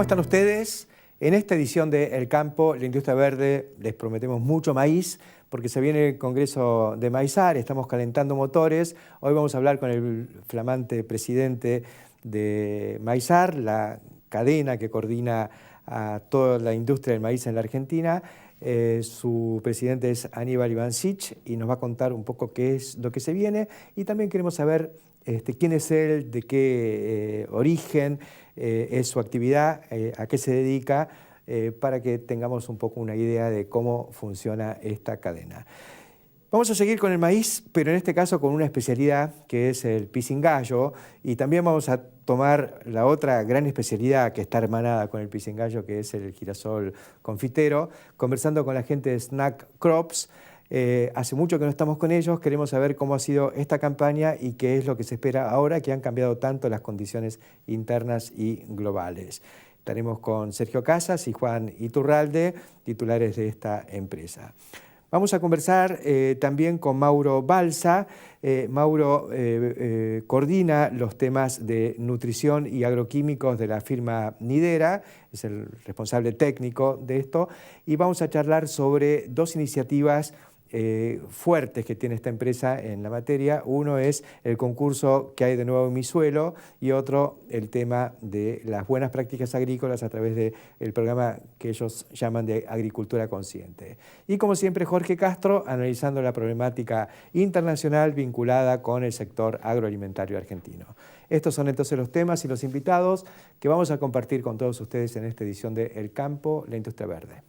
¿Cómo están ustedes? En esta edición de El Campo, la Industria Verde, les prometemos mucho maíz, porque se viene el Congreso de Maizar, estamos calentando motores. Hoy vamos a hablar con el flamante presidente de Maizar, la cadena que coordina a toda la industria del maíz en la Argentina. Su presidente es Aníbal Ivancic y nos va a contar un poco qué es lo que se viene, y también queremos saber quién es él, de qué origen es su actividad, a qué se dedica, para que tengamos un poco una idea de cómo funciona esta cadena. Vamos a seguir con el maíz, pero en este caso con una especialidad que es el pisingallo, y también vamos a tomar la otra gran especialidad que está hermanada con el pisingallo, que es el girasol confitero, conversando con la gente de Snack Crops. Hace mucho que no estamos con ellos, queremos saber cómo ha sido esta campaña y qué es lo que se espera ahora que han cambiado tanto las condiciones internas y globales. Estaremos con Sergio Casas y Juan Iturralde, titulares de esta empresa. Vamos a conversar también con Mauro Balsa. Mauro coordina los temas de nutrición y agroquímicos de la firma Nidera, es el responsable técnico de esto, y vamos a charlar sobre dos iniciativas fuertes que tiene esta empresa en la materia. Uno es el concurso que hay de nuevo en Mi Suelo, y otro el tema de las buenas prácticas agrícolas a través del programa que ellos llaman de Agricultura Consciente. Y como siempre, Jorge Castro analizando la problemática internacional vinculada con el sector agroalimentario argentino. Estos son entonces los temas y los invitados que vamos a compartir con todos ustedes en esta edición de El Campo, la Industria Verde.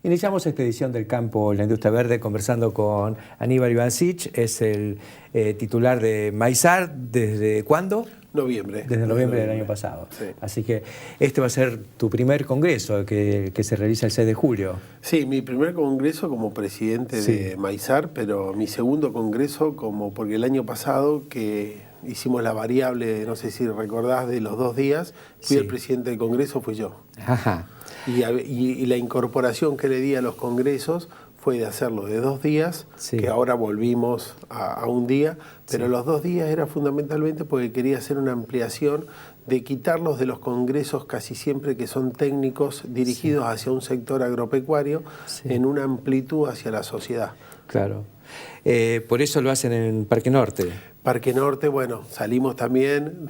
Iniciamos esta edición del Campo, la Industria Verde, conversando con Aníbal Ivancic, es el titular de Maizar. ¿Desde cuándo? Noviembre. Desde noviembre del año pasado. Sí. Así que este va a ser tu primer congreso que se realiza el 6 de julio. Sí, mi primer congreso como presidente de Maizar, pero mi segundo congreso porque el año pasado que hicimos la variable, no sé si recordás, de los 2 días, el presidente del congreso fui yo. Ajá. Y la incorporación que le di a los congresos fue de hacerlo de 2 días, que ahora volvimos a 1 día, pero los 2 días era fundamentalmente porque quería hacer una ampliación de quitarlos de los congresos casi siempre que son técnicos dirigidos hacia un sector agropecuario en una amplitud hacia la sociedad. Claro. Por eso lo hacen en Parque Norte. Parque Norte, bueno, salimos también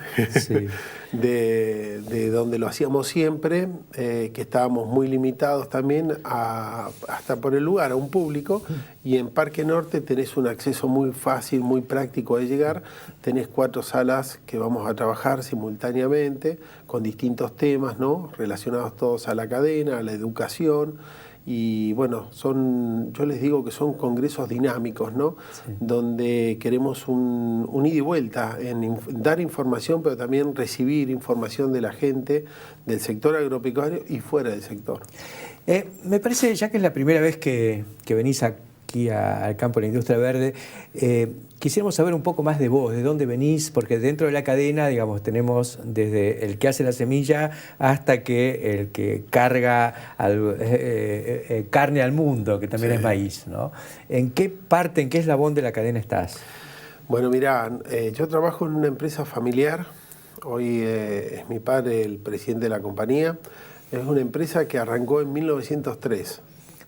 de donde lo hacíamos siempre, que estábamos muy limitados también hasta por el lugar, a un público, y en Parque Norte tenés un acceso muy fácil, muy práctico de llegar, tenés 4 salas que vamos a trabajar simultáneamente con distintos temas, ¿no?, relacionados todos a la cadena, a la educación. Y bueno, yo les digo que son congresos dinámicos, ¿no? Donde queremos un ida y vuelta en dar información, pero también recibir información de la gente, del sector agropecuario y fuera del sector. Me parece, ya que es la primera vez que venís aquí al Campo de la Industria Verde, quisiéramos saber un poco más de vos, de dónde venís, porque dentro de la cadena, digamos, tenemos desde el que hace la semilla hasta que el que carga carne al mundo, que también es maíz, ¿no? ¿En qué parte, en qué eslabón de la cadena estás? Bueno, mirá, yo trabajo en una empresa familiar. Hoy es mi padre el presidente de la compañía. Es una empresa que arrancó en 1903.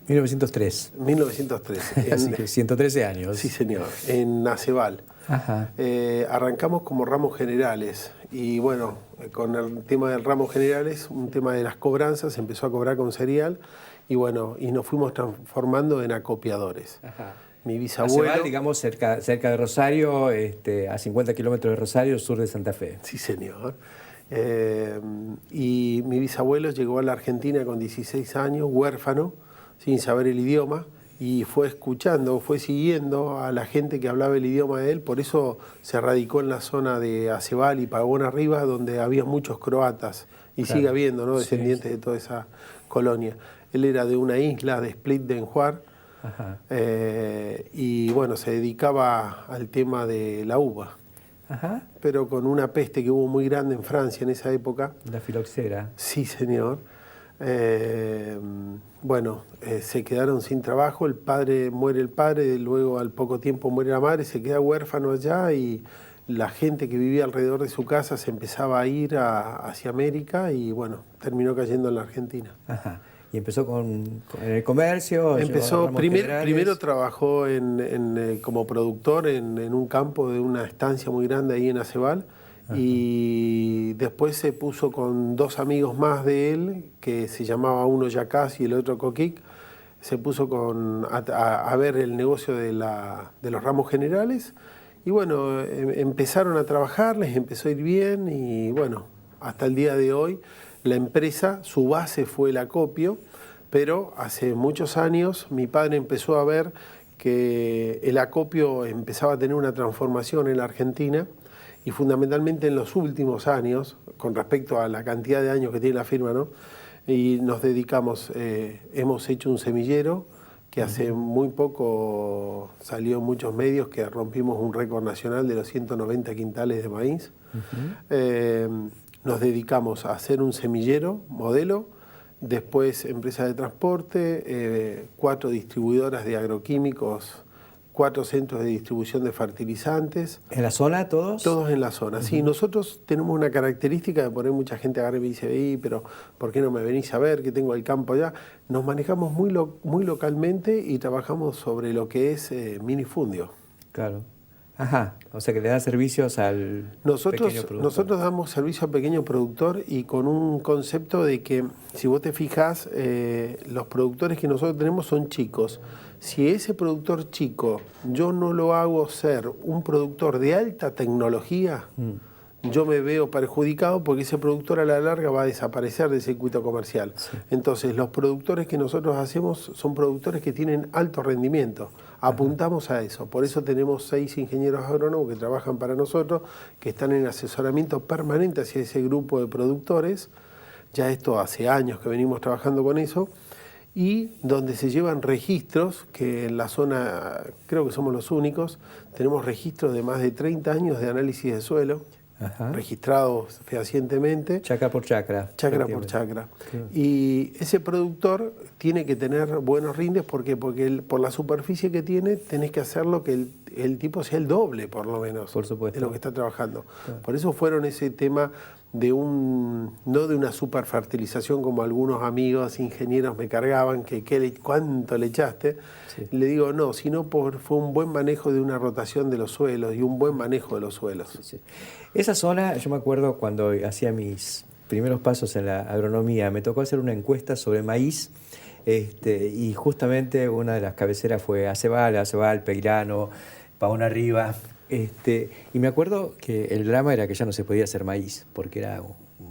1903. 1903. Así que 113 años. Sí, señor, en Aceval. Ajá. Arrancamos como ramos generales y bueno, con el tema del ramo generales, un tema de las cobranzas, empezó a cobrar con cereal y bueno, y nos fuimos transformando en acopiadores. Ajá. Mi bisabuelo... Aceval, digamos, cerca de Rosario, a 50 kilómetros de Rosario, sur de Santa Fe. Sí, señor. Y mi bisabuelo llegó a la Argentina con 16 años, huérfano, sin saber el idioma, y fue escuchando, fue siguiendo a la gente que hablaba el idioma de él, por eso se radicó en la zona de Aceval y Pavón Arriba, donde había muchos croatas, y sigue habiendo, ¿no?, descendientes de toda esa colonia. Él era de una isla de Split de Enjuar, y bueno, se dedicaba al tema de la uva. Ajá. Pero con una peste que hubo muy grande en Francia en esa época. La filoxera. Sí, señor. Bueno, se quedaron sin trabajo, muere el padre, luego al poco tiempo muere la madre, se queda huérfano allá y la gente que vivía alrededor de su casa se empezaba a ir hacia América y bueno, terminó cayendo en la Argentina. Ajá. ¿Y empezó en el comercio? Empezó, primero trabajó como productor en un campo de una estancia muy grande ahí en Aceval. Ajá. Y después se puso con 2 amigos más de él, que se llamaba uno Yacás y el otro Coquic, se puso a ver el negocio de los ramos generales y bueno, empezaron a trabajar, les empezó a ir bien y bueno, hasta el día de hoy la empresa, su base fue el acopio, pero hace muchos años mi padre empezó a ver que el acopio empezaba a tener una transformación en la Argentina y fundamentalmente en los últimos años, con respecto a la cantidad de años que tiene la firma, ¿no? Y nos dedicamos, hemos hecho un semillero que hace muy poco salió en muchos medios que rompimos un récord nacional de los 190 quintales de maíz. Nos dedicamos a hacer un semillero modelo, después empresa de transporte, 4 distribuidoras de agroquímicos, 4 centros de distribución de fertilizantes. ¿En la zona todos? Todos en la zona, sí. Nosotros tenemos una característica de poner mucha gente agarra y me dice, pero ¿por qué no me venís a ver que tengo el campo allá? Nos manejamos muy localmente y trabajamos sobre lo que es minifundio. Claro. Ajá, o sea que le da servicios al pequeño productor. Nosotros damos servicio al pequeño productor y con un concepto de que, si vos te fijas, los productores que nosotros tenemos son chicos. Si ese productor chico yo no lo hago ser un productor de alta tecnología, yo me veo perjudicado porque ese productor a la larga va a desaparecer del circuito comercial. Sí. Entonces, los productores que nosotros hacemos son productores que tienen alto rendimiento. Apuntamos a eso. Por eso tenemos 6 ingenieros agrónomos que trabajan para nosotros, que están en asesoramiento permanente hacia ese grupo de productores. Ya esto hace años que venimos trabajando con eso. Y donde se llevan registros, que en la zona creo que somos los únicos, tenemos registros de más de 30 años de análisis de suelo. Ajá. Registrados fehacientemente. Chacra por chacra. Chacra por chacra. Claro. Y ese productor tiene que tener buenos rindes porque por la superficie que tiene tenés que hacerlo que el tipo sea el doble, por lo menos, por supuesto, de lo que está trabajando. Claro. Por eso fueron ese tema de no de una superfertilización como algunos amigos ingenieros me cargaban, ¿cuánto le echaste? Sí. Le digo, no, sino fue un buen manejo de una rotación de los suelos y un buen manejo de los suelos. Sí, sí. Esa zona, yo me acuerdo cuando hacía mis primeros pasos en la agronomía, me tocó hacer una encuesta sobre maíz y justamente una de las cabeceras fue Aceval, Peirano, Pavón Arriba. Y me acuerdo que el drama era que ya no se podía hacer maíz, porque era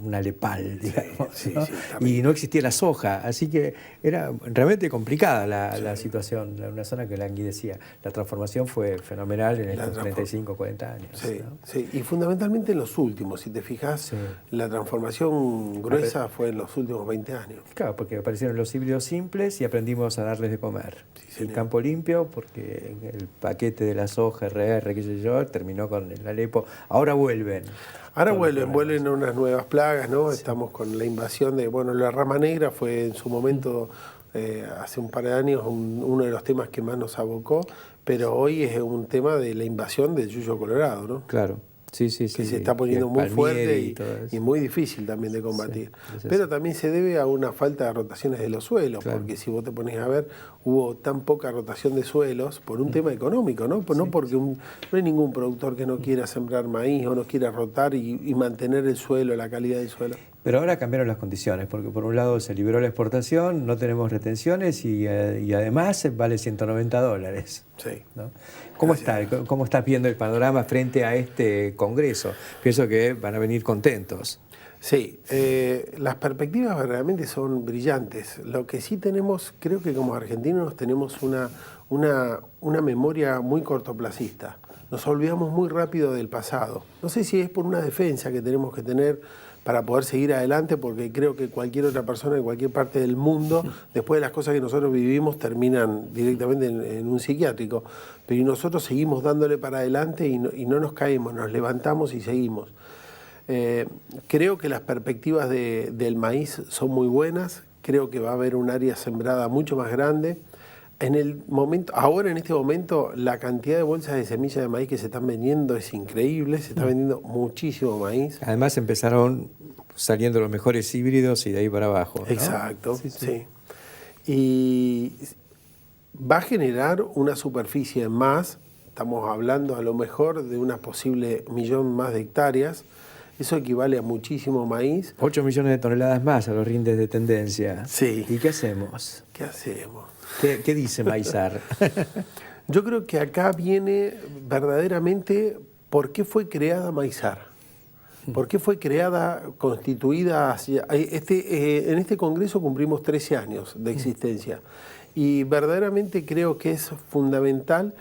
una lepal, digamos, sí, ¿no? Sí, y no existía la soja, así que era realmente complicada la situación, una zona que languidecía. La transformación fue fenomenal en estos 35, 40 años. Sí, ¿no? Sí, y fundamentalmente en los últimos, si te fijas, la transformación gruesa fue en los últimos 20 años. Claro, porque aparecieron los híbridos simples y aprendimos a darles de comer. El campo limpio, porque el paquete de la soja, RR, qué sé yo, terminó con el Alepo. Ahora vuelven. Ahora vuelven unas nuevas plagas, ¿no? Sí. Estamos con la invasión la rama negra fue en su momento, hace un par de años, uno de los temas que más nos abocó, pero hoy es un tema de la invasión del yuyo colorado, ¿no? Claro. Sí, que se está poniendo muy fuerte y muy difícil también de combatir. Sí, pero también se debe a una falta de rotaciones de los suelos, claro. Porque si vos te pones a ver, hubo tan poca rotación de suelos por un tema económico, ¿no? No porque no hay ningún productor que no quiera sembrar maíz o no quiera rotar y mantener el suelo, la calidad del suelo. Pero ahora cambiaron las condiciones, porque por un lado se liberó la exportación, no tenemos retenciones y además vale $190. Sí. ¿No? ¿Cómo estás viendo el panorama frente a este Congreso? Pienso que van a venir contentos. Sí, las perspectivas verdaderamente son brillantes. Lo que sí tenemos, creo que como argentinos tenemos una memoria muy cortoplacista. Nos olvidamos muy rápido del pasado. No sé si es por una defensa que tenemos que tener para poder seguir adelante, porque creo que cualquier otra persona en cualquier parte del mundo, después de las cosas que nosotros vivimos, terminan directamente en un psiquiátrico. Pero nosotros seguimos dándole para adelante y no nos caemos, nos levantamos y seguimos. Creo que las perspectivas del maíz son muy buenas, creo que va a haber un área sembrada mucho más grande. Ahora en este momento, la cantidad de bolsas de semillas de maíz que se están vendiendo es increíble, se está vendiendo muchísimo maíz. Además empezaron saliendo los mejores híbridos y de ahí para abajo, ¿no? Exacto, Sí. sí. Y va a generar una superficie más, estamos hablando a lo mejor de una posible 1 millón más de hectáreas. Eso equivale a muchísimo maíz. 8 millones de toneladas más a los rindes de tendencia. Sí. ¿Y qué hacemos? ¿Qué hacemos? ¿Qué dice Maizar? Yo creo que acá viene verdaderamente por qué fue creada Maizar. ¿Por qué fue creada, constituida? En este congreso cumplimos 13 años de existencia. Y verdaderamente creo que es fundamental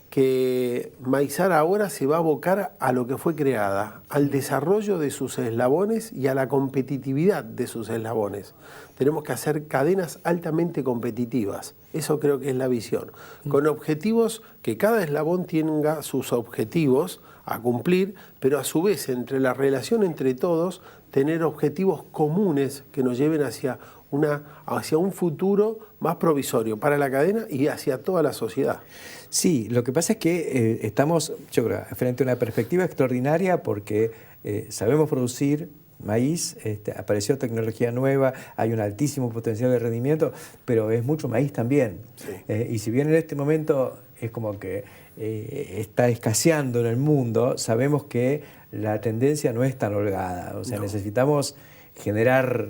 que Maizar ahora se va a abocar a lo que fue creada, al desarrollo de sus eslabones y a la competitividad de sus eslabones. Tenemos que hacer cadenas altamente competitivas, eso creo que es la visión, con objetivos, que cada eslabón tenga sus objetivos a cumplir, pero a su vez entre la relación entre todos, tener objetivos comunes que nos lleven hacia un futuro más provisorio para la cadena y hacia toda la sociedad. Sí, lo que pasa es que estamos, yo creo, frente a una perspectiva extraordinaria porque sabemos producir maíz, apareció tecnología nueva, hay un altísimo potencial de rendimiento, pero es mucho maíz también. Sí. Y si bien en este momento es como que está escaseando en el mundo, sabemos que la tendencia no es tan holgada. O sea, necesitamos generar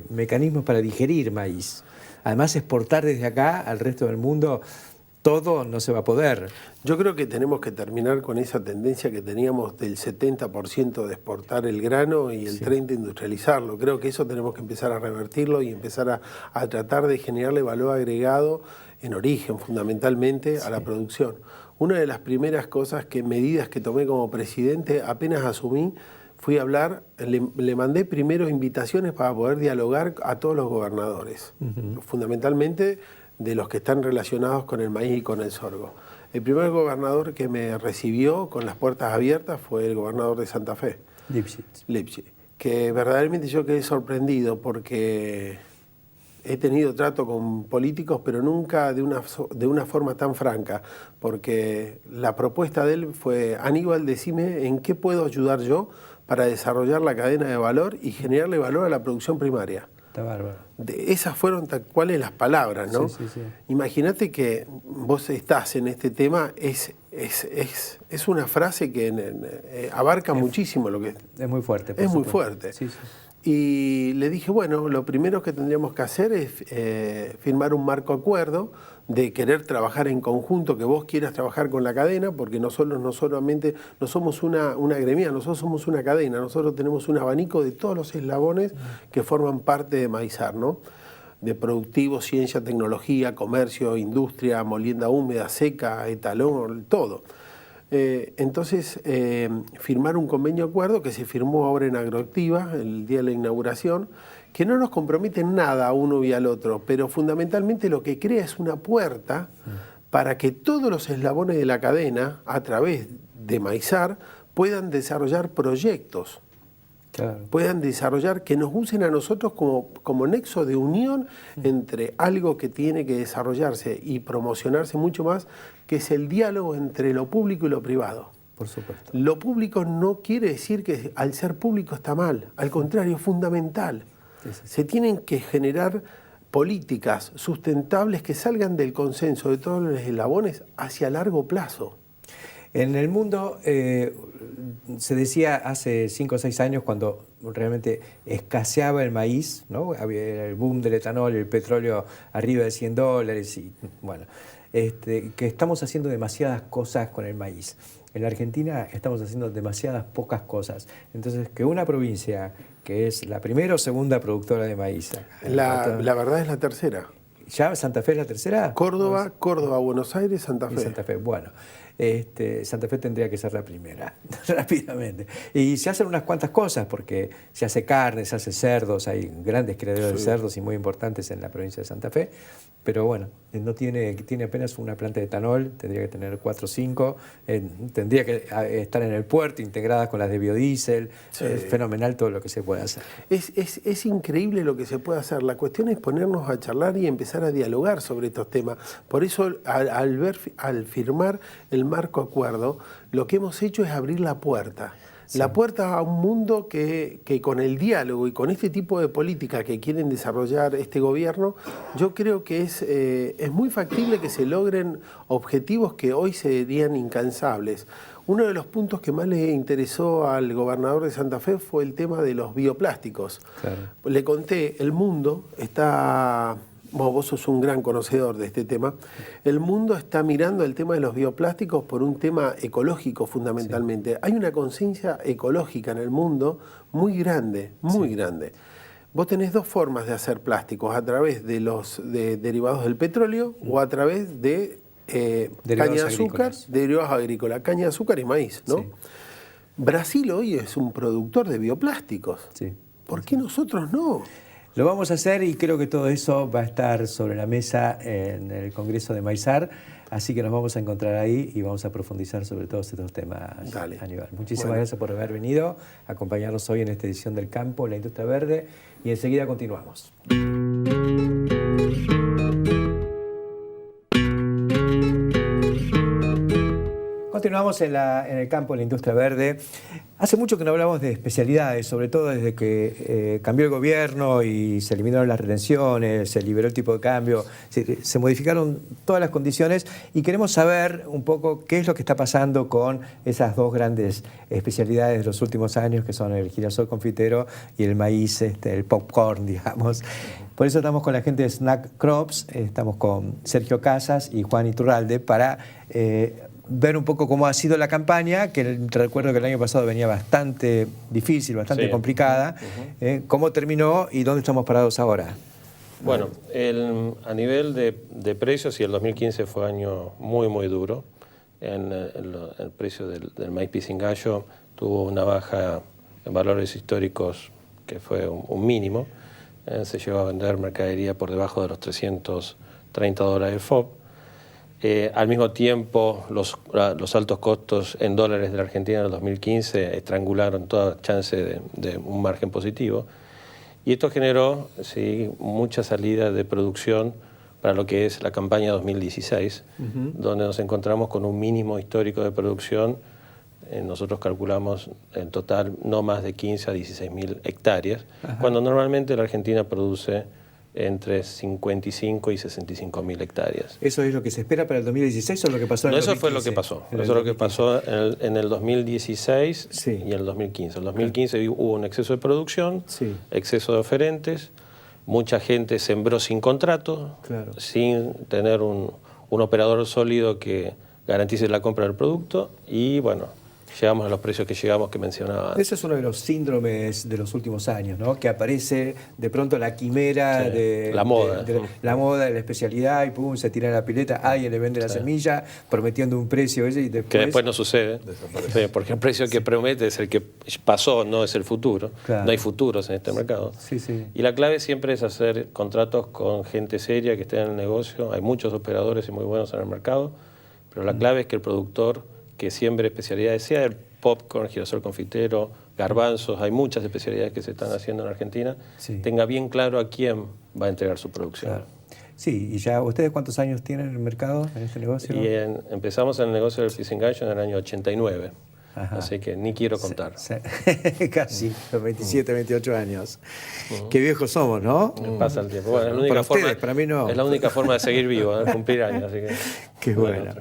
mecanismos para digerir maíz. Además, exportar desde acá al resto del mundo todo no se va a poder. Yo creo que tenemos que terminar con esa tendencia que teníamos del 70% de exportar el grano y el 30% industrializarlo. Creo que eso tenemos que empezar a revertirlo y empezar a tratar de generarle valor agregado en origen, fundamentalmente, a la producción. Una de las primeras medidas que tomé como presidente, apenas asumí, fui a hablar, le mandé primero invitaciones para poder dialogar a todos los gobernadores, fundamentalmente de los que están relacionados con el maíz y con el sorgo. El primer gobernador que me recibió con las puertas abiertas fue el gobernador de Santa Fe, Lipschitz, que verdaderamente yo quedé sorprendido porque he tenido trato con políticos, pero nunca de una forma tan franca, porque la propuesta de él fue: Aníbal, decime en qué puedo ayudar yo para desarrollar la cadena de valor y generarle valor a la producción primaria. Está bárbaro. Esas fueron tal cuales las palabras, ¿no? Sí. Imagínate que vos estás en este tema, es una frase que abarca muchísimo lo que es muy fuerte. Es muy fuerte. Sí. Y le dije, bueno, lo primero que tendríamos que hacer es firmar un marco acuerdo de querer trabajar en conjunto, que vos quieras trabajar con la cadena, porque nosotros no somos una gremia, nosotros somos una cadena, nosotros tenemos un abanico de todos los eslabones que forman parte de Maizar, ¿no? De productivo, ciencia, tecnología, comercio, industria, molienda húmeda, seca, etalón, todo. Entonces, firmar un convenio acuerdo que se firmó ahora en Agroactiva, el día de la inauguración, que no nos compromete en nada a uno y al otro, pero fundamentalmente lo que crea es una puerta para que todos los eslabones de la cadena, a través de Maizar, puedan desarrollar proyectos. Claro. Puedan desarrollar, que nos usen a nosotros como nexo de unión entre algo que tiene que desarrollarse y promocionarse mucho más, que es el diálogo entre lo público y lo privado. Por supuesto. Lo público no quiere decir que al ser público está mal, al contrario, es fundamental. Sí. Se tienen que generar políticas sustentables que salgan del consenso de todos los eslabones hacia largo plazo. En el mundo se decía hace 5 o 6 años, cuando realmente escaseaba el maíz, ¿no? Había el boom del etanol, el petróleo arriba de $100, y bueno, que estamos haciendo demasiadas cosas con el maíz. En la Argentina estamos haciendo demasiadas pocas cosas. Entonces, que una provincia que es la primera o segunda productora de maíz. La verdad es la tercera. ¿Ya Santa Fe es la tercera? Córdoba, Buenos Aires, Santa Fe. Y Santa Fe, bueno. Santa Fe tendría que ser la primera, rápidamente. Y se hacen unas cuantas cosas, porque se hace carne, se hace cerdos, hay grandes criaderos de cerdos y muy importantes en la provincia de Santa Fe, pero bueno, no tiene apenas una planta de etanol, tendría que tener 4 o 5, tendría que estar en el puerto, integradas con las de biodiesel. Sí. Es fenomenal todo lo que se puede hacer. Es increíble lo que se puede hacer. La cuestión es ponernos a charlar y empezar a dialogar sobre estos temas. Por eso, al firmar el marco acuerdo, lo que hemos hecho es abrir la puerta. Sí. La puerta a un mundo que con el diálogo y con este tipo de política que quieren desarrollar este gobierno, yo creo que es muy factible que se logren objetivos que hoy serían incansables. Uno de los puntos que más le interesó al gobernador de Santa Fe fue el tema de los bioplásticos. Claro. Le conté, el mundo está... Bueno, vos sos un gran conocedor de este tema. El mundo está mirando el tema de los bioplásticos por un tema ecológico fundamentalmente. Sí. Hay una conciencia ecológica en el mundo muy grande, muy grande. Vos tenés dos formas de hacer plásticos, a través de los derivados del petróleo o a través de caña de azúcar, derivados agrícolas, caña de azúcar y maíz, ¿no? Sí. Brasil hoy es un productor de bioplásticos. Sí. ¿Por qué nosotros no? Lo vamos a hacer y creo que todo eso va a estar sobre la mesa en el Congreso de Maizar, así que nos vamos a encontrar ahí y vamos a profundizar sobre todos estos temas. Dale. Aníbal. Muchísimas gracias por haber venido a acompañarnos hoy en esta edición del Campo, la Industria Verde, y enseguida continuamos. Continuamos en el campo de la industria verde. Hace mucho que no hablamos de especialidades, sobre todo desde que cambió el gobierno y se eliminaron las retenciones, se liberó el tipo de cambio, se modificaron todas las condiciones y queremos saber un poco qué es lo que está pasando con esas dos grandes especialidades de los últimos años, que son el girasol confitero y el maíz, el popcorn, digamos. Por eso estamos con la gente de Snack Crops, estamos con Sergio Casas y Juan Iturralde para ver un poco cómo ha sido la campaña, que recuerdo que el año pasado venía bastante difícil, bastante complicada, cómo terminó y dónde estamos parados ahora. Bueno, a nivel de precios, y el 2015 fue un año muy, muy duro. El precio del maíz pisingallo tuvo una baja en valores históricos que fue un mínimo. Se llegó a vender mercadería por debajo de los $330 el FOB. Al mismo tiempo, los altos costos en dólares de la Argentina en el 2015 estrangularon toda chance de un margen positivo. Y esto generó mucha salida de producción para lo que es la campaña 2016, donde nos encontramos con un mínimo histórico de producción. Nosotros calculamos en total no más de 15 a 16.000 hectáreas, cuando normalmente la Argentina produce entre 55 y 65.000 hectáreas. ¿Eso es lo que se espera para el 2016 o lo que pasó en el 2015? Eso fue lo que pasó. Eso es lo que pasó en el 2016 y en el 2015. En el 2015 hubo un exceso de producción, exceso de oferentes, mucha gente sembró sin contrato, sin tener un operador sólido que garantice la compra del producto y bueno, llegamos a los precios que llegamos, que mencionaba. Ese es uno de los síndromes de los últimos años, ¿no? Que aparece de pronto la quimera de la moda. La moda de la especialidad y pum, se tira en la pileta, alguien le vende la semilla prometiendo un precio y después... Que después no sucede, porque el precio que promete es el que pasó, no es el futuro. Claro. No hay futuros en este mercado. Y la clave siempre es hacer contratos con gente seria que esté en el negocio. Hay muchos operadores y muy buenos en el mercado, pero la clave es que el productor que siembre especialidades, sea el popcorn, girasol confitero, garbanzos, hay muchas especialidades que se están haciendo en Argentina, tenga bien claro a quién va a entregar su producción. Claro. Sí, y ya, ¿ustedes cuántos años tienen en el mercado, en este negocio? Y empezamos en el negocio del pisingallo en el año 89. Así que ni quiero contar. Casi, los 27, 28 años. Qué viejos somos, ¿no? Pasa el tiempo. Bueno, es la única forma, para mí no. Es la única forma de seguir vivo, de cumplir años. Así que, qué bueno.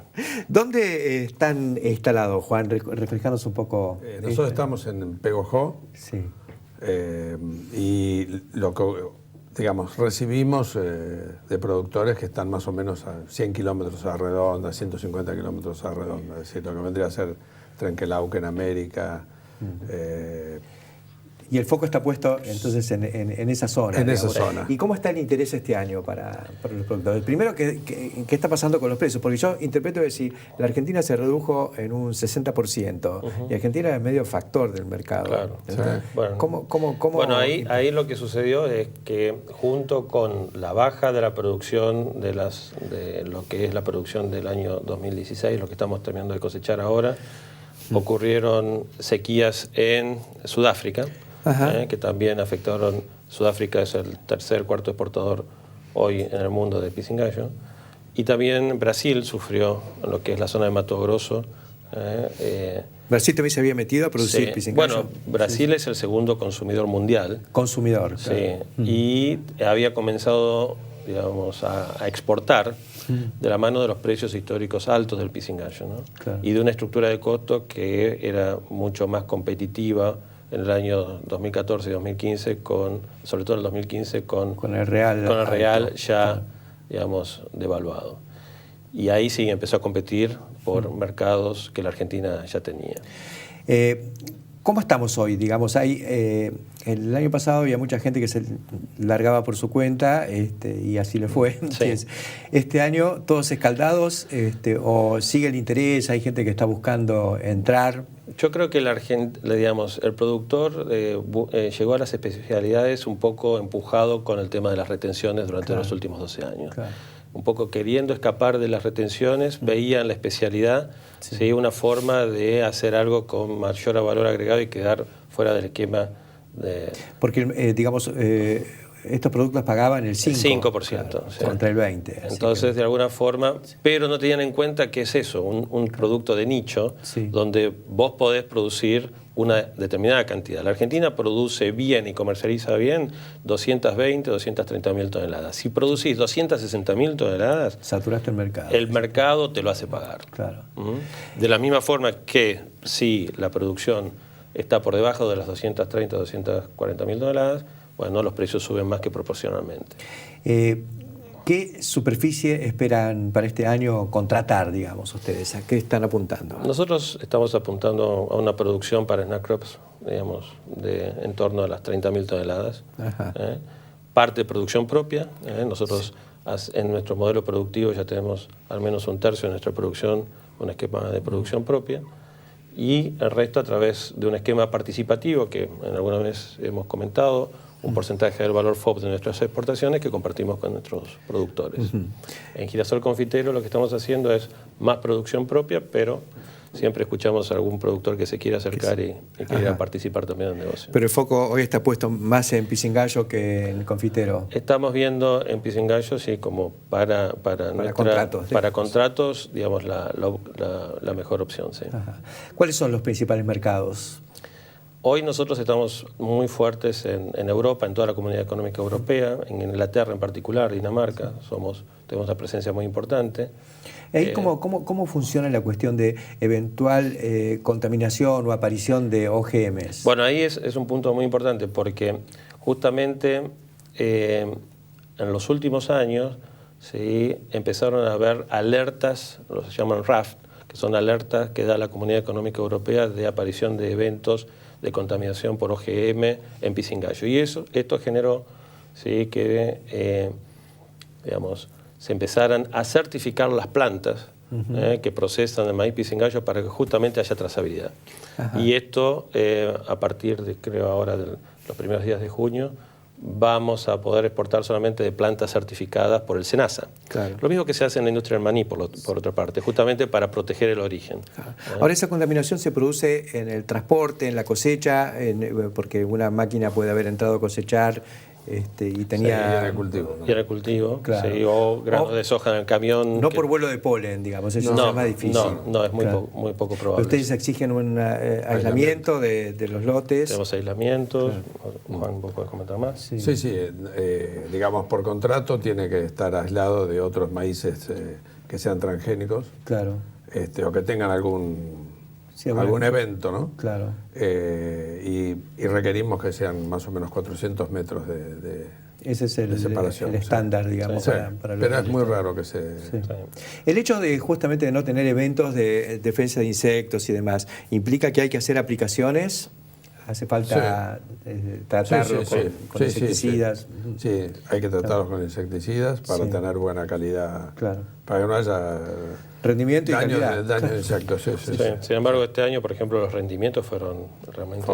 ¿Dónde están instalados, Juan? Refrescanos un poco. Nosotros estamos en Pegojó. Sí. Y lo que, digamos, recibimos de productores que están más o menos a 100 kilómetros a redonda, 150 kilómetros a redonda. Es decir, lo que vendría a ser Trenquelauquen en América, Y el foco está puesto entonces en esa zona. En esa digamos. zona. ¿Y cómo está el interés este año para los productores? Primero, ¿qué está pasando con los precios? Porque yo interpreto que si la Argentina se redujo en un 60%, y Argentina es medio factor del mercado. Claro. Entonces, Sí. Bueno, ¿cómo? Bueno, ahí lo que sucedió es que junto con la baja de la producción de lo que es la producción del año 2016, lo que estamos terminando de cosechar ahora, ocurrieron sequías en Sudáfrica, que también afectaron. Sudáfrica es el cuarto exportador hoy en el mundo de pisingallo. Y también Brasil sufrió en lo que es la zona de Mato Grosso. Brasil también se había metido a producir Sí. pisingallo. Bueno, Brasil es el segundo consumidor mundial. Consumidor. Sí, Claro. y había comenzado, digamos, a exportar de la mano de los precios históricos altos del pisingallo, ¿no? Claro. Y de una estructura de costo que era mucho más competitiva en el año 2014 y 2015, sobre todo en el 2015, con el real. con el real alto. ya, digamos, devaluado. Y ahí sí empezó a competir por mercados que la Argentina ya tenía. ¿Cómo estamos hoy? Digamos, el año pasado había mucha gente que se largaba por su cuenta y así le fue. Sí. Este año, todos escaldados, o sigue el interés, hay gente que está buscando entrar. Yo creo que el productor llegó a las especialidades un poco empujado con el tema de las retenciones durante los últimos 12 años. Claro. Un poco queriendo escapar de las retenciones, veía en la especialidad una forma de hacer algo con mayor valor agregado y quedar fuera del esquema de... Porque, digamos, estos productos pagaban el 5%. 5%, claro, sí. contra el 20%. así Entonces, de alguna forma, pero no tenían en cuenta que es eso, un producto de nicho, Sí. donde vos podés producir una determinada cantidad. La Argentina produce bien y comercializa bien 220, 230 mil toneladas. Si producís 260 mil toneladas, saturaste el mercado. el mercado te lo hace pagar. Claro. ¿Mm? De la misma forma que si la producción está por debajo de las 230, 240 mil toneladas, bueno, los precios suben más que proporcionalmente. ¿Qué superficie esperan para este año contratar, digamos, ustedes? ¿A qué están apuntando? Nosotros estamos apuntando a una producción para snack crops, digamos, de en torno a las 30.000 toneladas. Ajá. Parte de producción propia. Nosotros en nuestro modelo productivo ya tenemos al menos un tercio de nuestra producción, un esquema de producción propia. Y el resto a través de un esquema participativo que en alguna vez hemos comentado, un porcentaje del valor FOB de nuestras exportaciones que compartimos con nuestros productores. En Girasol Confitero lo que estamos haciendo es más producción propia, pero siempre escuchamos a algún productor que se quiera acercar y quiera participar también en el negocio. Pero el foco hoy está puesto más en pisingallo que en confitero. Estamos viendo en pisingallo, sí, como para contratos, para contratos, digamos, la mejor opción, sí. Ajá. ¿Cuáles son los principales mercados? Hoy nosotros estamos muy fuertes en Europa, en toda la Comunidad Económica Europea, en Inglaterra en particular, Dinamarca, tenemos una presencia muy importante. Ahí, ¿cómo funciona la cuestión de eventual contaminación o aparición de OGMs? Bueno, ahí es un punto muy importante porque justamente en los últimos años empezaron a haber alertas, se llaman RAF, que son alertas que da la Comunidad Económica Europea de aparición de eventos de contaminación por OGM en pisingallo. Y esto generó que digamos, se empezaran a certificar las plantas que procesan el maíz pisingallo para que justamente haya trazabilidad. Ajá. Y esto, a partir de, creo ahora, de los primeros días de junio, vamos a poder exportar solamente de plantas certificadas por el SENASA. Claro. Lo mismo que se hace en la industria del maní, por otra parte, justamente para proteger el origen. Claro. Ahora, esa contaminación se produce en el transporte, en la cosecha, porque una máquina puede haber entrado a cosechar y tenía... Sí, y en el cultivo. ¿No? Y en el cultivo, claro. O granos de soja en el camión. No por vuelo de polen, digamos, eso es más difícil. No, es muy poco probable. Ustedes exigen un aislamiento de los lotes. Tenemos aislamientos. Claro. Juan, ¿vos podés comentar más? Sí. Digamos, por contrato tiene que estar aislado de otros maíces que sean transgénicos. Claro. O que tengan algún evento, ¿no? Claro. Y requerimos que sean más o menos 400 metros de ese es de separación. El estándar, digamos. Sí. Para pero es muy raro que se... Sí. El hecho de justamente de no tener eventos de defensa de insectos y demás, ¿implica que hay que hacer aplicaciones hace falta tratarlo con insecticidas. Sí, hay que tratarlos con insecticidas para tener buena calidad, para que no haya rendimiento y calidad. Daño de insectos. Sin embargo, este año, por ejemplo, los rendimientos fueron realmente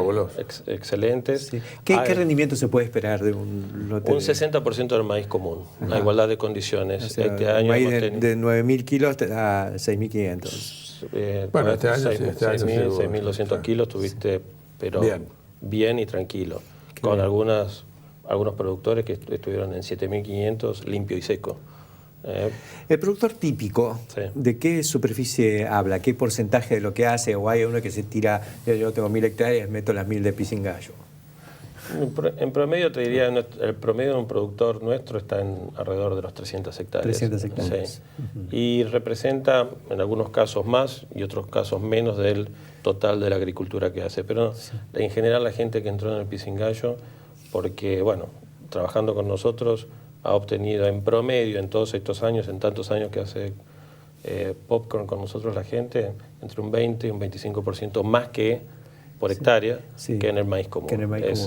excelentes. ¿Qué rendimiento se puede esperar de un lote? Un 60% del maíz común, a igualdad de condiciones. O sea, este año maíz de 9.000 kilos te da 6.500. Bueno, este año 6.200 kilos tuviste, pero bien y tranquilo. Con algunos productores que estuvieron en 7.500 limpio y seco. El productor típico, ¿de qué superficie habla? ¿Qué porcentaje de lo que hace? ¿O hay uno que se tira, yo tengo 1.000 hectáreas, meto las 1.000 de pisingallo? En promedio, te diría, el promedio de un productor nuestro está en alrededor de los 300 hectáreas. 300 hectáreas. Sí. Y representa, en algunos casos más y otros casos menos del total de la agricultura que hace. Pero en general la gente que entró en el pisingallo, porque, bueno, trabajando con nosotros, ha obtenido en promedio en todos estos años, en tantos años que hace Popcorn con nosotros la gente, entre un 20 y un 25% más que por hectárea que en el maíz común.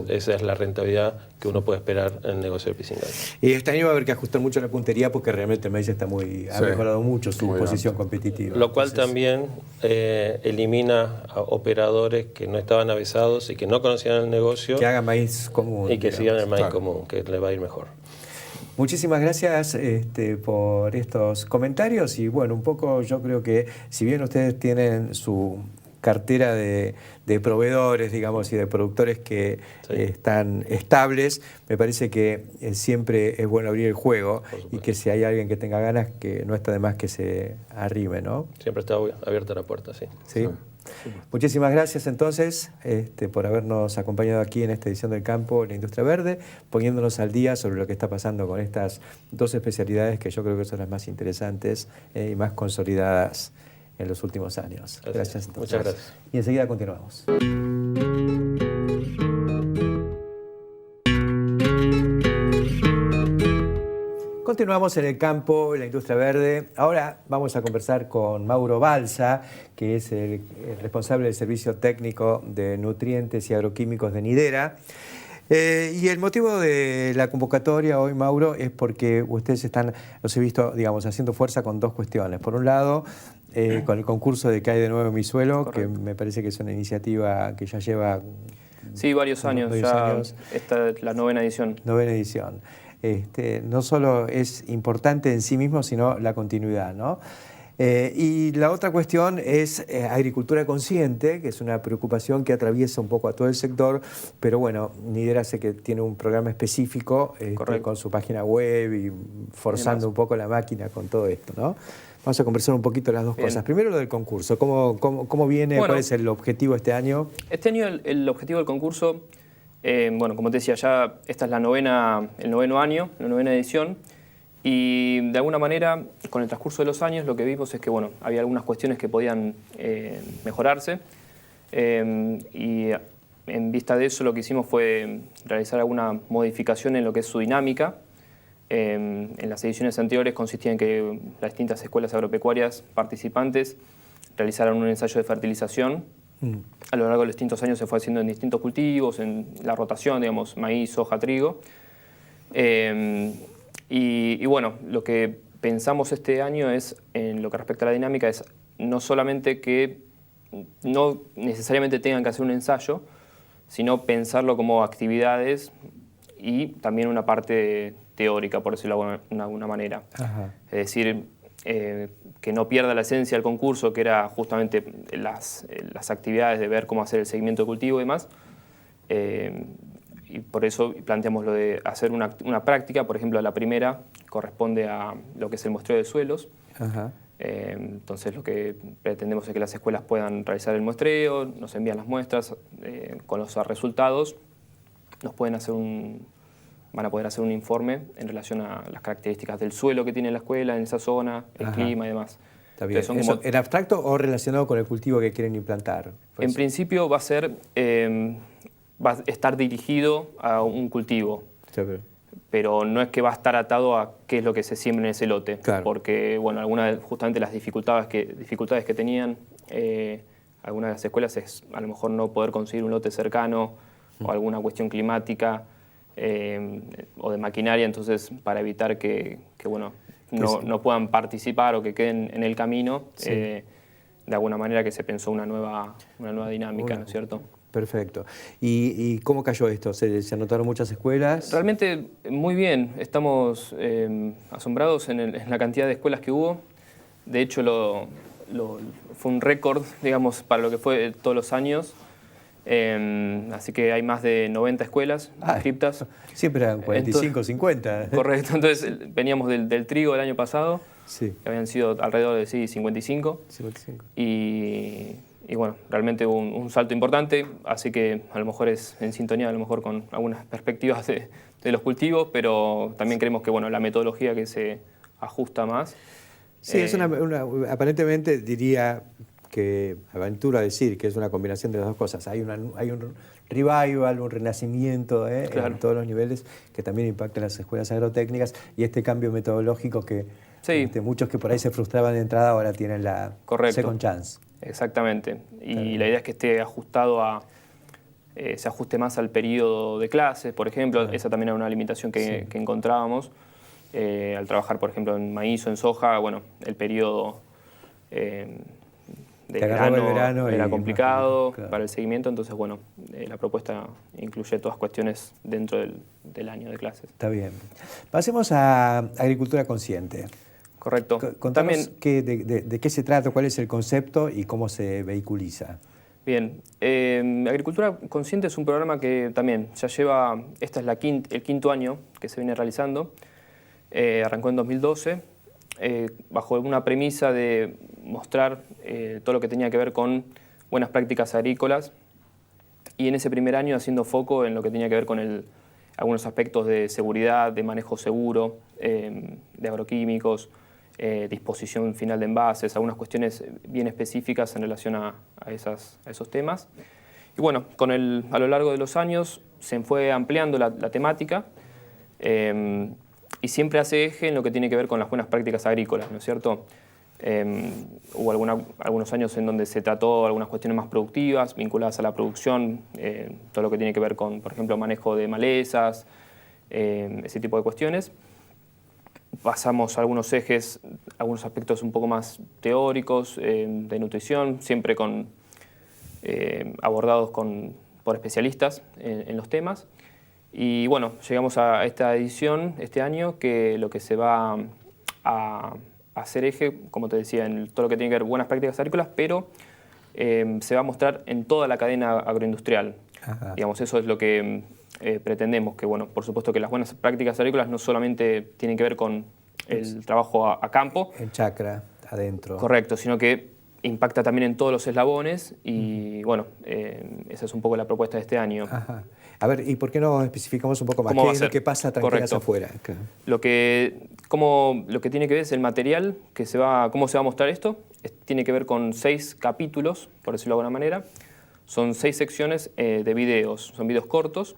Esa es la rentabilidad que uno puede esperar en el negocio del pisingallo. Y este año va a haber que ajustar mucho la puntería porque realmente el maíz ha mejorado mucho su posición competitiva. Lo cual también elimina a operadores que no estaban avisados y que no conocían el negocio. Que hagan maíz común. Y que sigan el maíz común, que le va a ir mejor. Muchísimas gracias por estos comentarios y bueno, un poco yo creo que si bien ustedes tienen su cartera de proveedores, digamos, y de productores que están estables, me parece que siempre es bueno abrir el juego y que si hay alguien que tenga ganas, que no está de más que se arrime, ¿no? Siempre está abierta la puerta, sí. ¿Sí? Muchísimas gracias entonces por habernos acompañado aquí en esta edición del Campo, la Industria Verde, poniéndonos al día sobre lo que está pasando con estas dos especialidades que yo creo que son las más interesantes y más consolidadas en los últimos años. Gracias entonces. Muchas gracias. Y enseguida continuamos. Continuamos en el campo, en la industria verde. Ahora vamos a conversar con Mauro Balsa, que es el responsable del servicio técnico de nutrientes y agroquímicos de Nidera. Y el motivo de la convocatoria hoy, Mauro, es porque ustedes los he visto, digamos, haciendo fuerza con dos cuestiones. Por un lado, con el concurso de ¿Qué hay de nuevo en mi suelo? Correcto. Que me parece que es una iniciativa que ya lleva... Sí, varios años. Esta es la 9ª edición. 9ª edición. No solo es importante en sí mismo, sino la continuidad, ¿no? Y la otra cuestión es agricultura consciente, que es una preocupación que atraviesa un poco a todo el sector, pero bueno, Nidera sé que tiene un programa específico con su página web y forzando un poco la máquina con todo esto, ¿no? Vamos a conversar un poquito las dos cosas. Primero lo del concurso, ¿cómo viene? Bueno, ¿cuál es el objetivo este año? Este año el objetivo del concurso, bueno, como te decía, ya esta es el 9º año, la 9ª edición. Y de alguna manera, con el transcurso de los años, lo que vimos es que bueno, había algunas cuestiones que podían mejorarse. Y en vista de eso, lo que hicimos fue realizar alguna modificación en lo que es su dinámica. En las ediciones anteriores consistía en que las distintas escuelas agropecuarias participantes realizaran un ensayo de fertilización. A lo largo de los distintos años se fue haciendo en distintos cultivos, en la rotación, digamos, maíz, soja, trigo. Y bueno, lo que pensamos este año es, en lo que respecta a la dinámica, es no solamente que no necesariamente tengan que hacer un ensayo, sino pensarlo como actividades y también una parte teórica, por decirlo de alguna manera. Ajá. Es decir, que no pierda la esencia del concurso, que era justamente las actividades de ver cómo hacer el seguimiento de cultivo y demás. Y por eso planteamos lo de hacer una práctica. Por ejemplo, la primera corresponde a lo que es el muestreo de suelos. Ajá. Entonces lo que pretendemos es que las escuelas puedan realizar el muestreo, nos envían las muestras con los resultados, van a poder hacer un informe en relación a las características del suelo que tiene la escuela en esa zona, el clima y demás. Está bien. ¿Eso en abstracto o relacionado con el cultivo que quieren implantar? En principio va a estar dirigido a un cultivo. Sí, pero no es que va a estar atado a qué es lo que se siembra en ese lote. Claro. Porque, bueno, algunas justamente las dificultades que tenían algunas de las escuelas es a lo mejor no poder conseguir un lote cercano o alguna cuestión climática o de maquinaria, entonces para evitar que bueno, no puedan participar o que queden en el camino, de alguna manera que se pensó una nueva dinámica, ¿no es cierto? Perfecto. ¿Y cómo cayó esto? ¿Se anotaron muchas escuelas? Realmente muy bien. Estamos asombrados en la cantidad de escuelas que hubo. De hecho, fue un récord, digamos, para lo que fue todos los años. Así que hay más de 90 escuelas inscriptas. Siempre eran 45, 50. Correcto. Entonces veníamos del trigo del año pasado, que habían sido alrededor de 55. Y bueno, realmente hubo un salto importante, así que a lo mejor es en sintonía a lo mejor con algunas perspectivas de los cultivos, pero también creemos que bueno, la metodología que se ajusta más. Sí, es aparentemente diría que aventura decir que es una combinación de las dos cosas. Hay un revival, un renacimiento en todos los niveles que también impacta en las escuelas agrotécnicas, y este cambio metodológico que muchos que por ahí se frustraban de entrada ahora tienen la second chance. Exactamente. Y la idea es que esté ajustado se ajuste más al periodo de clases, por ejemplo. Esa también era una limitación que encontrábamos. Al trabajar, por ejemplo, en maíz o en soja, bueno, el periodo de verano era complicado para el seguimiento, entonces, bueno, la propuesta incluye todas cuestiones dentro del año de clases. Está bien. Pasemos a agricultura consciente. Correcto. Contanos de qué se trata, cuál es el concepto y cómo se vehiculiza. Bien, Agricultura Consciente es un programa que también ya lleva, este es el quinto año que se viene realizando, arrancó en 2012, bajo una premisa de mostrar todo lo que tenía que ver con buenas prácticas agrícolas, y en ese primer año haciendo foco en lo que tenía que ver con algunos aspectos de seguridad, de manejo seguro, de agroquímicos, disposición final de envases, algunas cuestiones bien específicas en relación a esos temas. Y bueno, a lo largo de los años se fue ampliando la temática y siempre hace eje en lo que tiene que ver con las buenas prácticas agrícolas, ¿no es cierto? Hubo algunos años en donde se trató algunas cuestiones más productivas, vinculadas a la producción, todo lo que tiene que ver con, por ejemplo, manejo de malezas, ese tipo de cuestiones. Pasamos a algunos ejes, algunos aspectos un poco más teóricos de nutrición, siempre abordados por especialistas en los temas. Y bueno, llegamos a esta edición este año, que lo que se va a hacer eje, como te decía, en todo lo que tiene que ver buenas prácticas agrícolas, pero se va a mostrar en toda la cadena agroindustrial. Digamos, eso es lo que pretendemos, que bueno, por supuesto que las buenas prácticas agrícolas no solamente tienen que ver con el trabajo a campo. El chacra, adentro. Correcto, sino que impacta también en todos los eslabones y bueno, esa es un poco la propuesta de este año. A ver, ¿y por qué no especificamos un poco más qué es lo que pasa tranquilas afuera? Lo que tiene que ver es el material, cómo se va a mostrar esto. Tiene que ver con 6 capítulos, por decirlo de alguna manera. Son 6 secciones de videos, son videos cortos,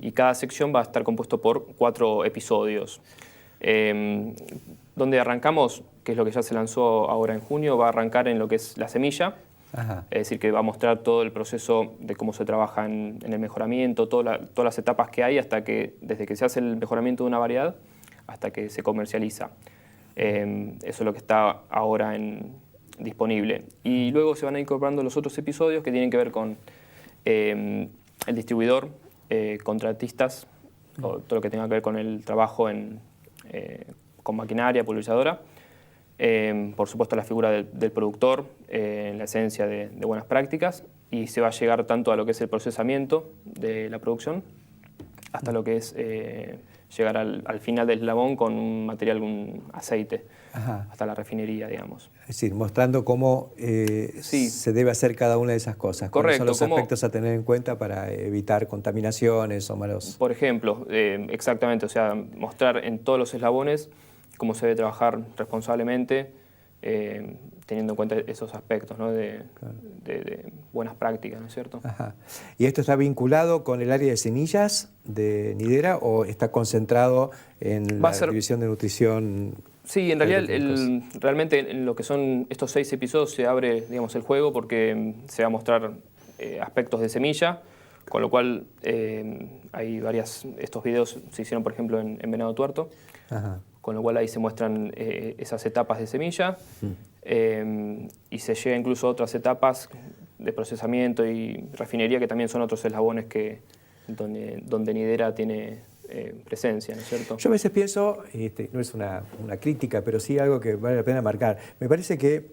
y cada sección va a estar compuesto por 4 episodios. Donde arrancamos, que es lo que ya se lanzó ahora en junio, va a arrancar en lo que es la semilla. Es decir, que va a mostrar todo el proceso de cómo se trabaja en el mejoramiento, todas las etapas que hay desde que se hace el mejoramiento de una variedad hasta que se comercializa. Eso es lo que está ahora disponible. Y luego se van a ir incorporando los otros episodios que tienen que ver con el distribuidor, contratistas, todo lo que tenga que ver con el trabajo con maquinaria, pulverizadora. Por supuesto la figura del productor, la esencia de buenas prácticas, y se va a llegar tanto a lo que es el procesamiento de la producción hasta lo que es llegar al final del eslabón con un material, un aceite, hasta la refinería, digamos. Es decir, mostrando cómo se debe hacer cada una de esas cosas. Correcto. ¿Cuáles son los aspectos a tener en cuenta para evitar contaminaciones o malos...? Por ejemplo, exactamente, o sea, mostrar en todos los eslabones cómo se debe trabajar responsablemente, teniendo en cuenta esos aspectos, ¿no? de buenas prácticas, ¿no es cierto? ¿Y esto está vinculado con el área de semillas de Nidera o está concentrado en la división de nutrición? Sí, en realidad realmente en lo que son estos 6 episodios se abre, digamos, el juego porque se va a mostrar aspectos de semilla, con lo cual hay estos videos se hicieron por ejemplo en Venado Tuerto, con lo cual ahí se muestran esas etapas de semilla y se llega incluso a otras etapas de procesamiento y refinería que también son otros eslabones donde Nidera tiene presencia, ¿no es cierto? Yo a veces pienso, no es una crítica, pero sí algo que vale la pena marcar. Me parece que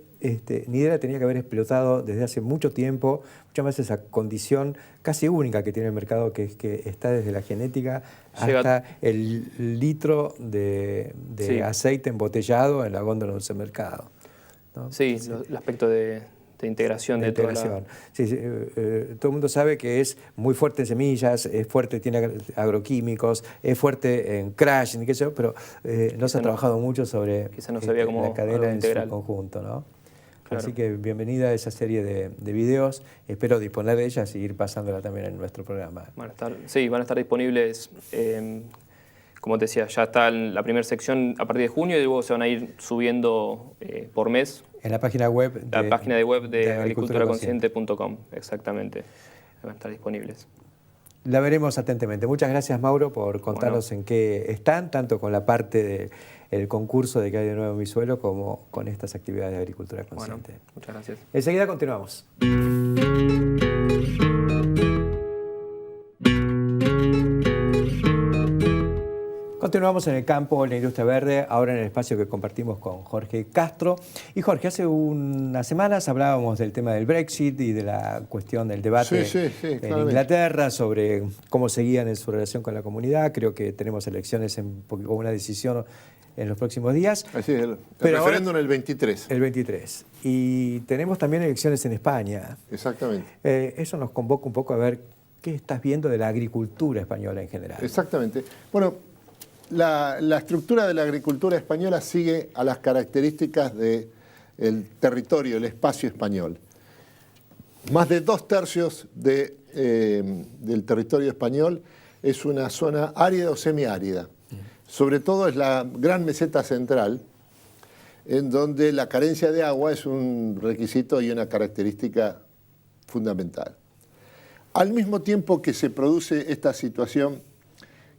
Nidera tenía que haber explotado desde hace mucho tiempo, muchas veces esa condición casi única que tiene el mercado, que es que está desde la genética hasta el litro de aceite embotellado en la góndola de un supermercado, ¿no? Sí, el aspecto de integración de toda la... Sí, todo el mundo sabe que es muy fuerte en semillas, es fuerte, tiene agroquímicos, es fuerte en crush, qué sé yo, pero no se ha trabajado mucho sobre no sabía cómo la cadena en integral. su conjunto, ¿no? Claro. Así que bienvenida a esa serie de videos, espero disponer de ellas y ir pasándola también en nuestro programa. Van a estar disponibles, como te decía, ya está la primera sección a partir de junio y luego se van a ir subiendo por mes. En la página web de agriculturaconsciente.com, exactamente, van a estar disponibles. La veremos atentamente. Muchas gracias, Mauro, por contarnos en qué están, tanto con la parte del concurso de que hay de nuevo en mi suelo, como con estas actividades de agricultura consciente. Bueno, muchas gracias. Enseguida continuamos. Continuamos en el campo, en la industria verde, ahora en el espacio que compartimos con Jorge Castro. Y Jorge, hace unas semanas hablábamos del tema del Brexit y de la cuestión del debate en Inglaterra sobre cómo seguían en su relación con la comunidad. Creo que tenemos elecciones o una decisión en los próximos días. Así es, el referéndum el 23. El 23. Y tenemos también elecciones en España. Exactamente. Eso nos convoca un poco a ver qué estás viendo de la agricultura española en general. Exactamente. Bueno, la estructura de la agricultura española sigue a las características del territorio, el espacio español. Más de 2/3 del territorio español es una zona árida o semiárida. Sobre todo es la gran meseta central, en donde la carencia de agua es un requisito y una característica fundamental. Al mismo tiempo que se produce esta situación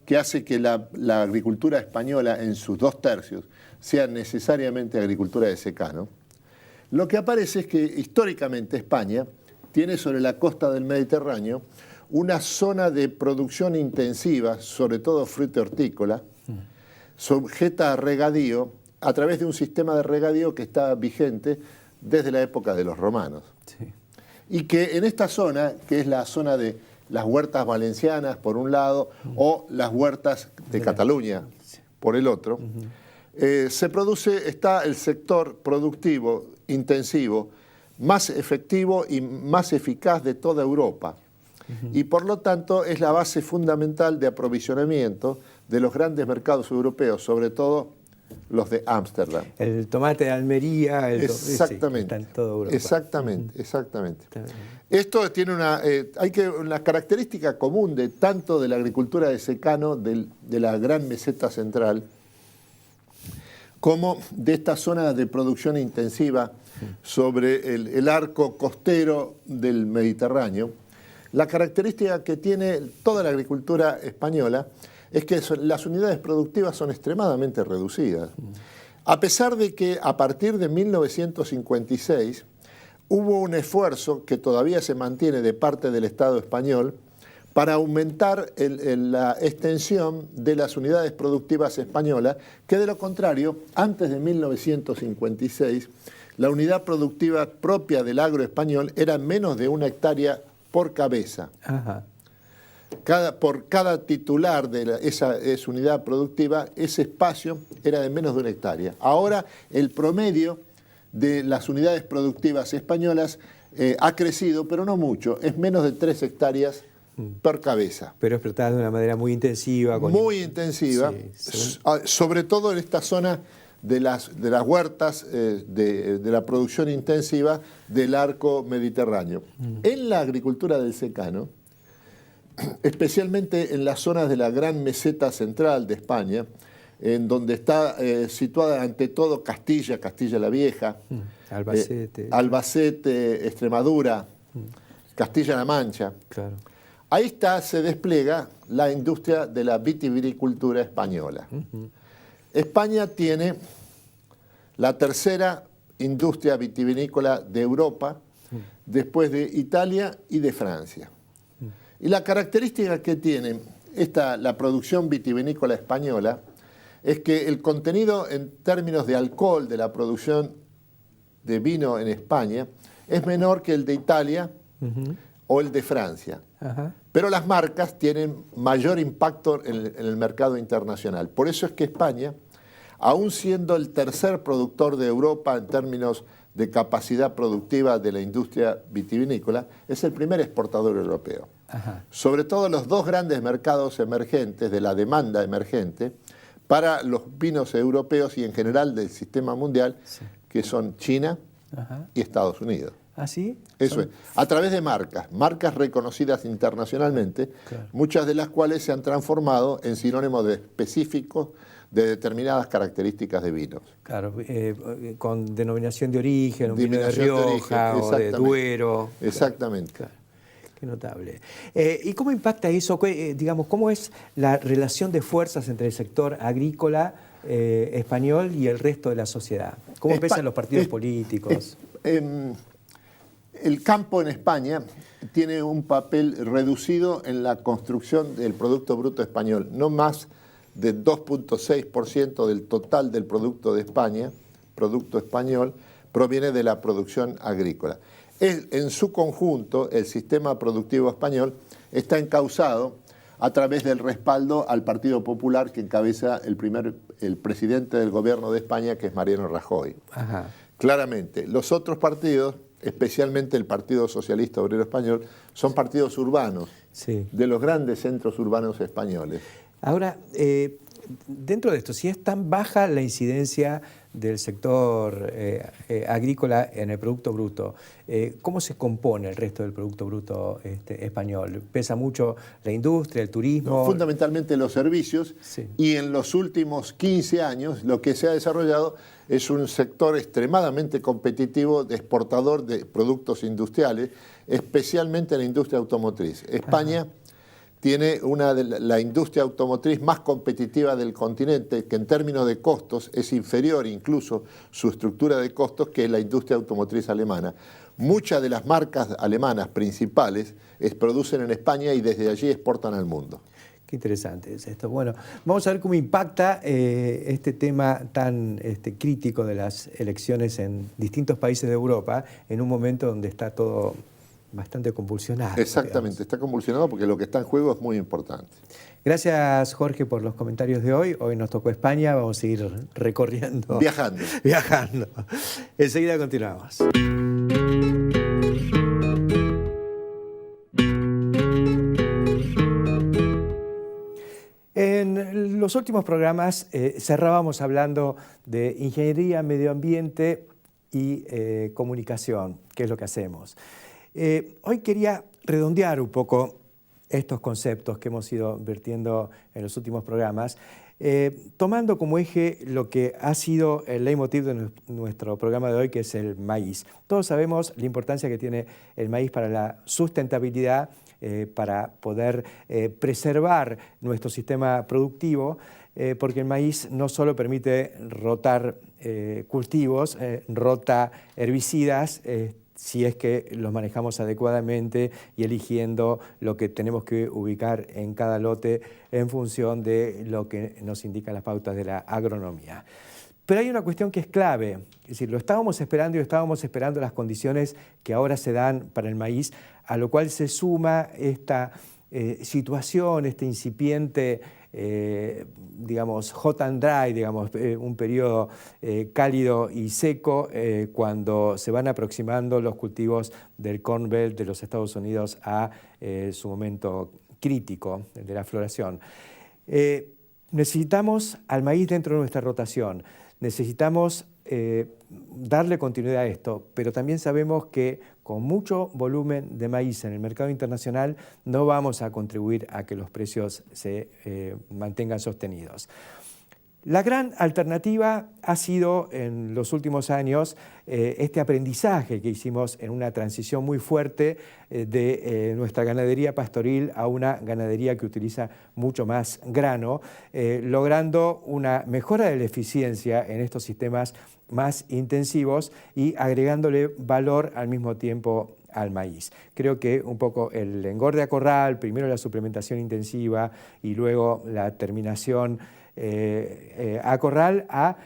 que hace que la agricultura española en sus 2/3 sea necesariamente agricultura de secano, lo que aparece es que históricamente España tiene sobre la costa del Mediterráneo una zona de producción intensiva, sobre todo fruta hortícola, sujeta a regadío a través de un sistema de regadío que está vigente desde la época de los romanos. Sí. Y que en esta zona, que es la zona de las huertas valencianas por un lado o las huertas de Cataluña por el otro, está el sector productivo intensivo más efectivo y más eficaz de toda Europa. Y por lo tanto es la base fundamental de aprovisionamiento de los grandes mercados europeos, sobre todo los de Ámsterdam. El tomate de Almería, exactamente, está en toda Europa. Exactamente. Esto tiene una característica común de tanto de la agricultura de secano de la gran meseta central como de esta zona de producción intensiva sobre el arco costero del Mediterráneo. La característica que tiene toda la agricultura española es que las unidades productivas son extremadamente reducidas. A pesar de que a partir de 1956 hubo un esfuerzo que todavía se mantiene de parte del Estado español para aumentar la extensión de las unidades productivas españolas, que de lo contrario, antes de 1956, la unidad productiva propia del agro español era menos de 1 hectárea por cabeza. Ajá. Por cada titular de esa unidad productiva, ese espacio era de menos de 1 hectárea. Ahora el promedio de las unidades productivas españolas ha crecido, pero no mucho, es menos de 3 hectáreas por cabeza. Pero explotada de una manera muy intensiva. Muy intensiva, sí, sobre todo en esta zona de las huertas, de la producción intensiva del arco mediterráneo. En la agricultura del secano, especialmente en las zonas de la gran meseta central de España, en donde está situada ante todo Castilla, Castilla la Vieja, Albacete. Albacete, Extremadura, Castilla-La Mancha. Claro. Ahí se despliega la industria de la vitivinicultura española. España tiene la tercera industria vitivinícola de Europa, después de Italia y de Francia. Y la característica que tiene la producción vitivinícola española es que el contenido en términos de alcohol de la producción de vino en España es menor que el de Italia o el de Francia. Pero las marcas tienen mayor impacto en el mercado internacional. Por eso es que España, aún siendo el tercer productor de Europa en términos de capacidad productiva de la industria vitivinícola, es el primer exportador europeo. Sobre todo los dos grandes mercados emergentes de la demanda emergente para los vinos europeos y en general del sistema mundial, que son China y Estados Unidos. ¿Ah, sí? Eso es. A través de marcas reconocidas internacionalmente, muchas de las cuales se han transformado en sinónimos específicos de determinadas características de vinos. Claro, con denominación de origen, un vino de Rioja o de Duero. Exactamente. Claro. Qué notable. ¿Y cómo impacta eso? Digamos, ¿cómo es la relación de fuerzas entre el sector agrícola español y el resto de la sociedad? ¿Cómo pesan los partidos políticos? El campo en España tiene un papel reducido en la construcción del Producto Bruto Español, no más de 2.6% del total del producto de España, producto español, proviene de la producción agrícola. En su conjunto, el sistema productivo español está encauzado a través del respaldo al Partido Popular que encabeza el presidente del gobierno de España, que es Mariano Rajoy. Claramente, los otros partidos, especialmente el Partido Socialista Obrero Español, son partidos urbanos, de los grandes centros urbanos españoles. Ahora, dentro de esto, si es tan baja la incidencia del sector agrícola en el Producto Bruto, ¿cómo se compone el resto del Producto Bruto español? ¿Pesa mucho la industria, el turismo? No, fundamentalmente los servicios, y en los últimos 15 años lo que se ha desarrollado es un sector extremadamente competitivo de exportador de productos industriales, especialmente la industria automotriz. España tiene la industria automotriz más competitiva del continente, que en términos de costos es inferior incluso su estructura de costos que la industria automotriz alemana. Muchas de las marcas alemanas principales producen en España y desde allí exportan al mundo. Qué interesante es esto. Bueno, vamos a ver cómo impacta este tema tan crítico de las elecciones en distintos países de Europa en un momento donde está todo bastante convulsionado. Exactamente, digamos. está convulsionado porque lo que está en juego es muy importante. Gracias, Jorge, por los comentarios de hoy. Hoy nos tocó España, vamos a ir recorriendo. Viajando. Viajando. Enseguida continuamos. En los últimos programas cerrábamos hablando de ingeniería, medio ambiente y comunicación, que es lo que hacemos. Hoy quería redondear un poco estos conceptos que hemos ido vertiendo en los últimos programas, tomando como eje lo que ha sido el leitmotiv de nuestro programa de hoy, que es el maíz. Todos sabemos la importancia que tiene el maíz para la sustentabilidad, para poder preservar nuestro sistema productivo, porque el maíz no solo permite rotar cultivos, rota herbicidas, si es que los manejamos adecuadamente y eligiendo lo que tenemos que ubicar en cada lote en función de lo que nos indican las pautas de la agronomía. Pero hay una cuestión que es clave, es decir, lo estábamos esperando y estábamos esperando las condiciones que ahora se dan para el maíz, a lo cual se suma esta situación, este incipiente digamos, hot and dry, digamos, un periodo cálido y seco cuando se van aproximando los cultivos del Corn Belt de los Estados Unidos a su momento crítico de la floración. Necesitamos al maíz dentro de nuestra rotación, necesitamos darle continuidad a esto, pero también sabemos que con mucho volumen de maíz en el mercado internacional no vamos a contribuir a que los precios se mantengan sostenidos. La gran alternativa ha sido en los últimos años este aprendizaje que hicimos en una transición muy fuerte de nuestra ganadería pastoril a una ganadería que utiliza mucho más grano, logrando una mejora de la eficiencia en estos sistemas más intensivos y agregándole valor al mismo tiempo al maíz. Creo que un poco el engorde a corral, primero la suplementación intensiva y luego la terminación a corral ha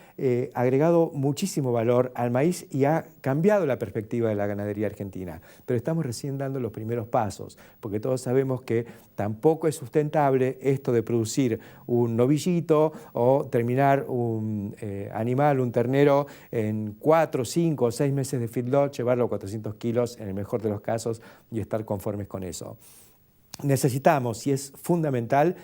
agregado muchísimo valor al maíz y ha cambiado la perspectiva de la ganadería argentina. Pero estamos recién dando los primeros pasos, porque todos sabemos que tampoco es sustentable esto de producir un novillito o terminar un animal, un ternero, en 4, 5 o 6 meses de feedlot, llevarlo a 400 kilos en el mejor de los casos y estar conformes con eso. Necesitamos, y es fundamental,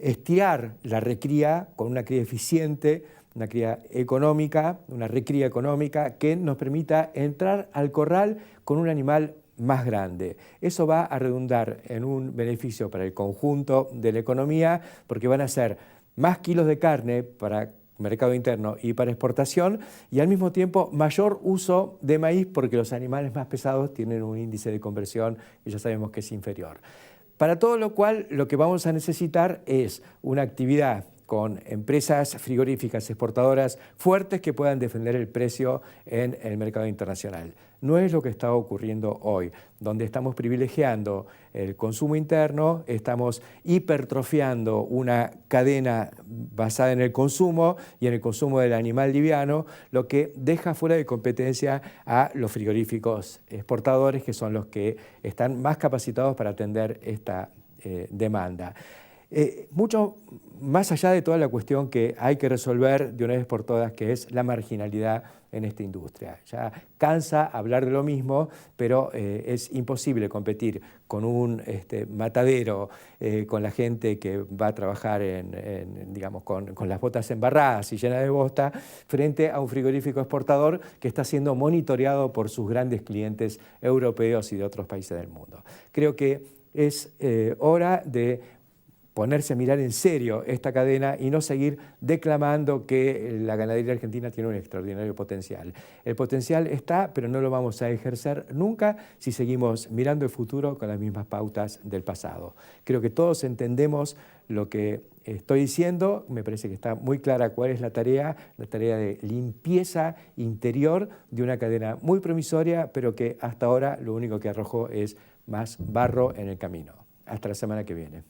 estirar la recría con una cría eficiente, una cría económica, una recría económica que nos permita entrar al corral con un animal más grande. Eso va a redundar en un beneficio para el conjunto de la economía porque van a ser más kilos de carne para mercado interno y para exportación y al mismo tiempo mayor uso de maíz porque los animales más pesados tienen un índice de conversión que ya sabemos que es inferior. Para todo lo cual, lo que vamos a necesitar es una actividad con empresas frigoríficas exportadoras fuertes que puedan defender el precio en el mercado internacional. No es lo que está ocurriendo hoy, donde estamos privilegiando el consumo interno, estamos hipertrofiando una cadena basada en el consumo y en el consumo del animal liviano, lo que deja fuera de competencia a los frigoríficos exportadores, que son los que están más capacitados para atender esta demanda. Mucho más allá de toda la cuestión que hay que resolver de una vez por todas, que es la marginalidad en esta industria. Ya cansa hablar de lo mismo, pero es imposible competir con un matadero, con la gente que va a trabajar digamos, con las botas embarradas y llenas de bosta, frente a un frigorífico exportador que está siendo monitoreado por sus grandes clientes europeos y de otros países del mundo. Creo que es hora de ponerse a mirar en serio esta cadena y no seguir declamando que la ganadería argentina tiene un extraordinario potencial. El potencial está, pero no lo vamos a ejercer nunca si seguimos mirando el futuro con las mismas pautas del pasado. Creo que todos entendemos lo que estoy diciendo, me parece que está muy clara cuál es la tarea de limpieza interior de una cadena muy promisoria, pero que hasta ahora lo único que arrojó es más barro en el camino. Hasta la semana que viene.